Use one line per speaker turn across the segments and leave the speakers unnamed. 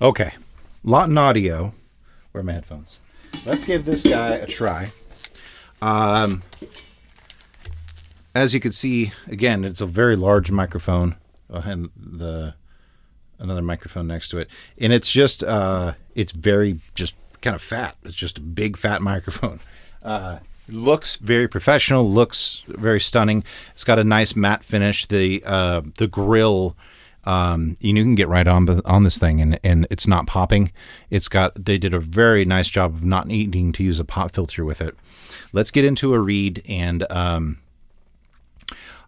Okay, Lauten Audio. Where are my headphones? Let's give this guy a try. As you can see, again, it's a very large microphone, and another microphone next to it, and it's just it's very just kind of fat. It's just a big fat microphone. Looks very professional. Looks very stunning. It's got a nice matte finish. The grill. You can get right on this thing, and it's not popping. They did a very nice job of not needing to use a pop filter with it. Let's get into a read, and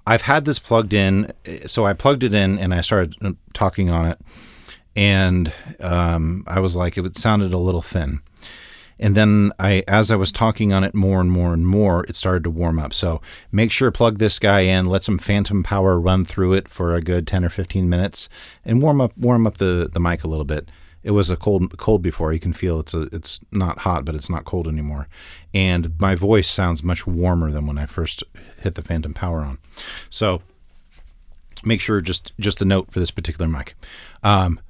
I've had this plugged in, so I plugged it in and I started talking on it, and I was like, it sounded a little thin. And then as I was talking on it more and more and more, it started to warm up. So make sure to plug this guy in, let some phantom power run through it for a good 10 or 15 minutes, and warm up the mic a little bit. It was a cold before. You can feel it's not hot, but it's not cold anymore. And my voice sounds much warmer than when I first hit the phantom power on. So make sure just the note for this particular mic.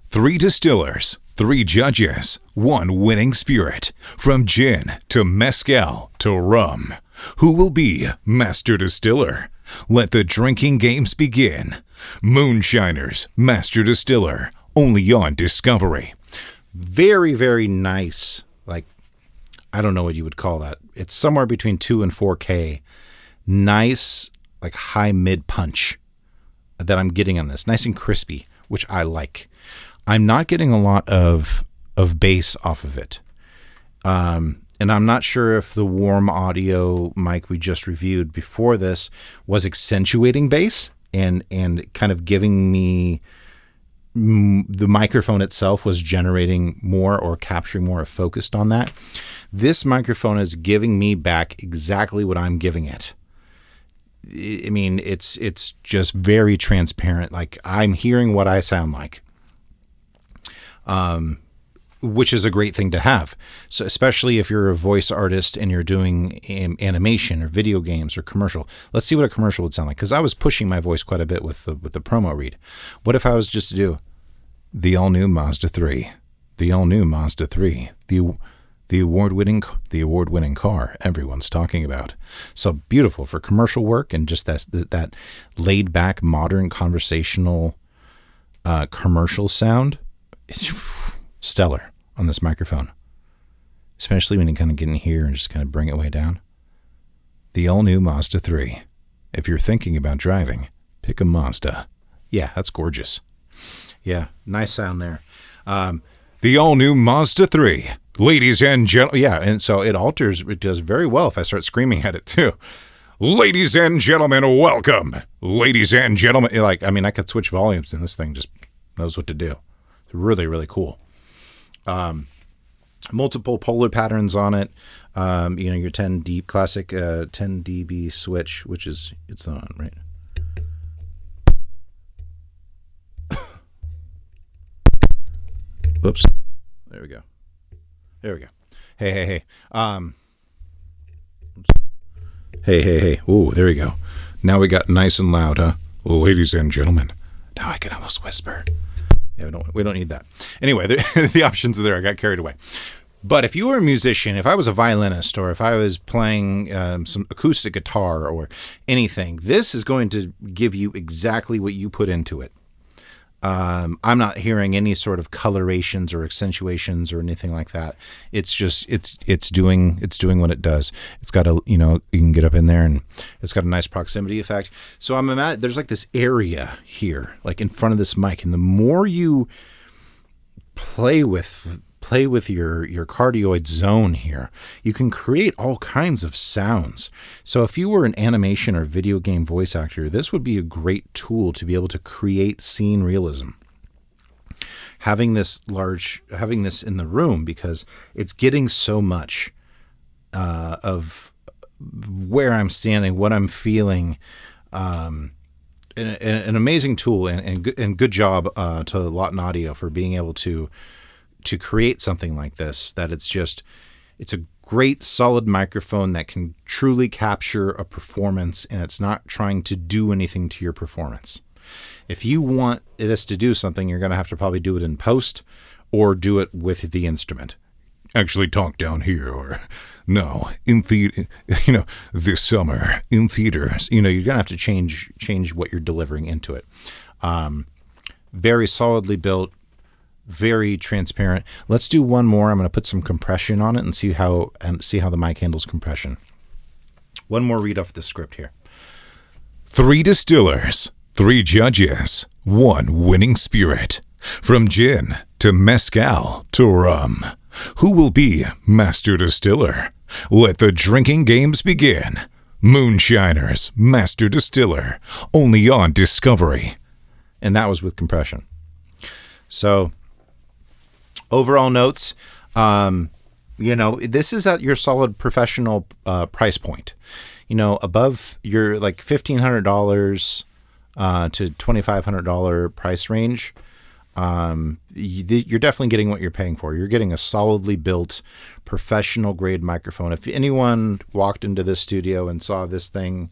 3 distillers, 3 judges, 1 winning spirit. From gin to mezcal to rum. Who will be master distiller? Let the drinking games begin. Moonshiners, master distiller, only on Discovery.
Very, very nice. Like, I don't know what you would call that. It's somewhere between 2 and 4K. Nice, like high mid punch that I'm getting on this. Nice and crispy, which I like. I'm not getting a lot of bass off of it. And I'm not sure if the warm audio mic we just reviewed before this was accentuating bass and kind of giving me the microphone itself was generating more or capturing more or focused on that. This microphone is giving me back exactly what I'm giving it. I mean, it's just very transparent. Like, I'm hearing what I sound like. Which is a great thing to have. So especially if you're a voice artist and you're doing animation or video games or commercial. Let's see what a commercial would sound like. Because I was pushing my voice quite a bit with the promo read. What if I was just to do the all-new Mazda 3, the all-new Mazda 3, the award-winning car everyone's talking about. So beautiful for commercial work and just that laid-back, modern, conversational commercial sound. It's stellar on this microphone, especially when you kind of get in here and just kind of bring it way down. The all-new Mazda 3. If you're thinking about driving, pick a Mazda. Yeah, that's gorgeous. Yeah, nice sound there.
The all-new Mazda 3. Ladies and gentlemen.
Yeah, and so it does very well if I start screaming at it too.
Ladies and gentlemen, welcome. Ladies and gentlemen.
Like, I mean, I could switch volumes and this thing just knows what to do. It's really, really cool. Multiple polar patterns on it. Your 10 deep classic 10 dB switch, which is it's on, right? Oops. There we go. Hey. Hey. Ooh, there we go. Now we got nice and loud, huh?
Ladies and gentlemen.
Now I can almost whisper. Yeah, we don't need that. Anyway, the options are there. I got carried away. But if you were a musician, if I was a violinist, or if I was playing some acoustic guitar or anything, this is going to give you exactly what you put into it. I'm not hearing any sort of colorations or accentuations or anything like that. It's just it's doing what it does. It's got you can get up in there and it's got a nice proximity effect. So there's like this area here, like in front of this mic, and the more you play with your cardioid zone here, you can create all kinds of sounds. So if you were an animation or video game voice actor, this would be a great tool to be able to create scene realism. Having this in the room, because it's getting so much of where I'm standing, what I'm feeling. An amazing tool and good job to Lauten Audio for being able to create something like this, that it's a great solid microphone that can truly capture a performance, and it's not trying to do anything to your performance. If you want this to do something, you're going to have to probably do it in post, or do it with the instrument.
Actually talk down here, or no, in theater, this summer in theaters.
You're going to have to change what you're delivering into it. Very solidly built, very transparent. Let's do one more. I'm going to put some compression on it and see how the mic handles compression. One more read off the script here.
3 distillers, 3 judges, 1 winning spirit. From gin to mezcal to rum. Who will be master distiller? Let the drinking games begin. Moonshiners, master distiller, only on Discovery.
And that was with compression. So, overall notes, this is at your solid professional price point. Above your like $1,500 to $2,500 price range. You're definitely getting what you're paying for. You're getting a solidly built professional grade microphone. If anyone walked into this studio and saw this thing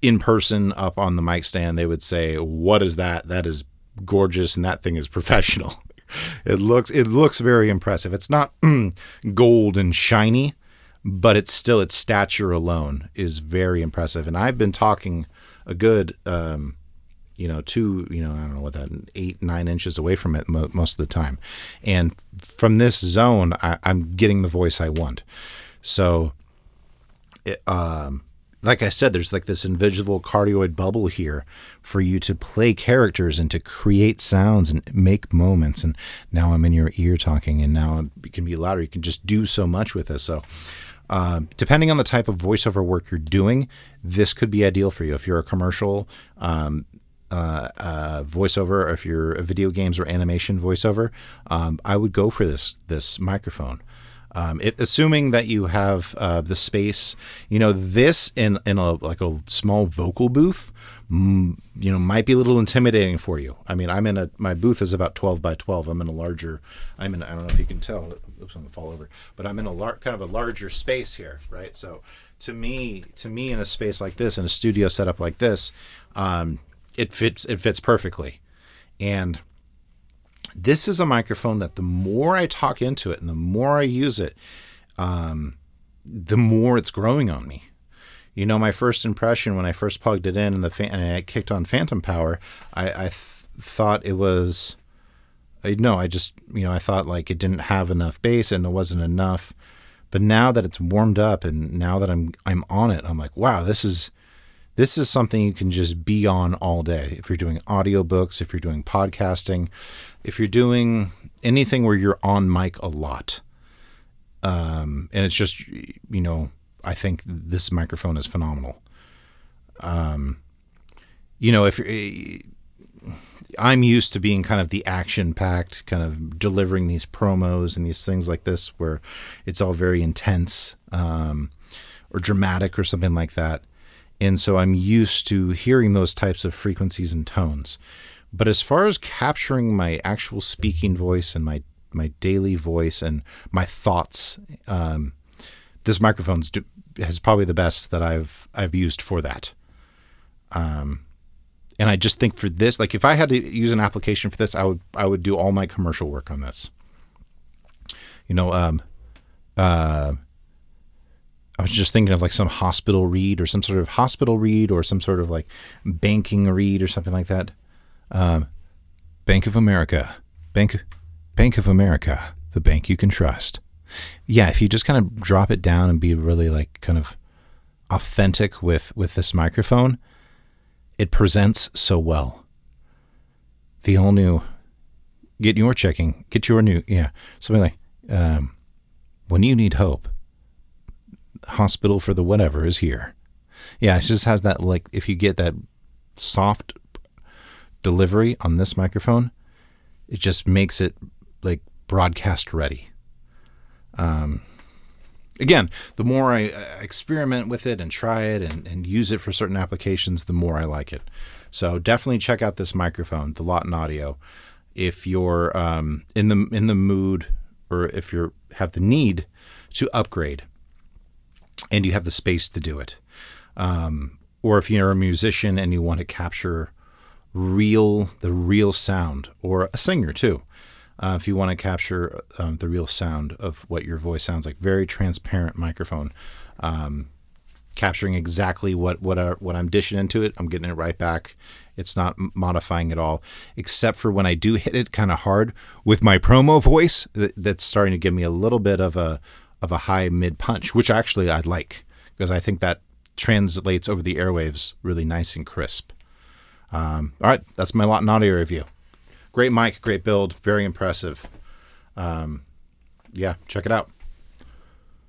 in person up on the mic stand, they would say, "What is that? That is gorgeous, and that thing is professional." It looks very impressive. It's not gold and shiny, but it's still, its stature alone is very impressive. And I've been talking a good I don't know what that, 8-9 inches away from it most of the time. And from this zone, I'm getting the voice I want. So, like I said, there's like this invisible cardioid bubble here for you to play characters and to create sounds and make moments. And now I'm in your ear talking, and now it can be louder. You can just do so much with this. So, depending on the type of voiceover work you're doing, this could be ideal for you. If you're a commercial, voiceover, or if you're a video games or animation voiceover, I would go for this microphone. Assuming that you have the space, this in a small vocal booth, might be a little intimidating for you. I mean, my booth is about 12 by 12. I don't know if you can tell. Oops, I'm gonna fall over. But I'm in kind of a larger space here, right? So to me, in a space like this, in a studio setup like this, it fits perfectly. And this is a microphone that the more I talk into it and the more I use it, the more it's growing on me. My first impression when I first plugged it in and I kicked on phantom power, I thought it was, I thought like it didn't have enough bass and it wasn't enough. But now that it's warmed up and now that I'm on it, I'm like, wow, this is something you can just be on all day. If you're doing audiobooks, if you're doing podcasting, if you're doing anything where you're on mic a lot. And it's just, I think this microphone is phenomenal. If I'm used to being kind of the action-packed, kind of delivering these promos and these things like this where it's all very intense or dramatic or something like that. And so I'm used to hearing those types of frequencies and tones. But as far as capturing my actual speaking voice and my daily voice and my thoughts, this microphone is probably the best that I've used for that. And I just think for this, like if I had to use an application for this, I would do all my commercial work on this. I was just thinking of like some hospital read or some sort of hospital read or some sort of like banking read or something like that.
Bank of America, Bank of America, the bank you can trust.
Yeah, if you just kind of drop it down and be really like kind of authentic with this microphone, it presents so well. The all new, get your new, something like, when you need hope, hospital for the whatever is here. Yeah, it just has that, like, if you get that soft delivery on this microphone, it just makes it like broadcast ready. Again, the more I experiment with it and try it and use it for certain applications, the more I like it. So definitely check out this microphone, the Lauten Audio, if you're in the mood, or if you have the need to upgrade and you have the space to do it. Or if you're a musician and you want to capture the real sound, or a singer too. if you want to capture the real sound of what your voice sounds like. Very transparent microphone, capturing exactly what I'm dishing into it. I'm getting it right back. It's not modifying at all, except for when I do hit it kind of hard with my promo voice. That's starting to give me a little bit of a high mid punch, which actually I like, because I think that translates over the airwaves really nice and crisp. All right, that's my Lauten audio review. Great mic, great build, very impressive. Yeah, check it out.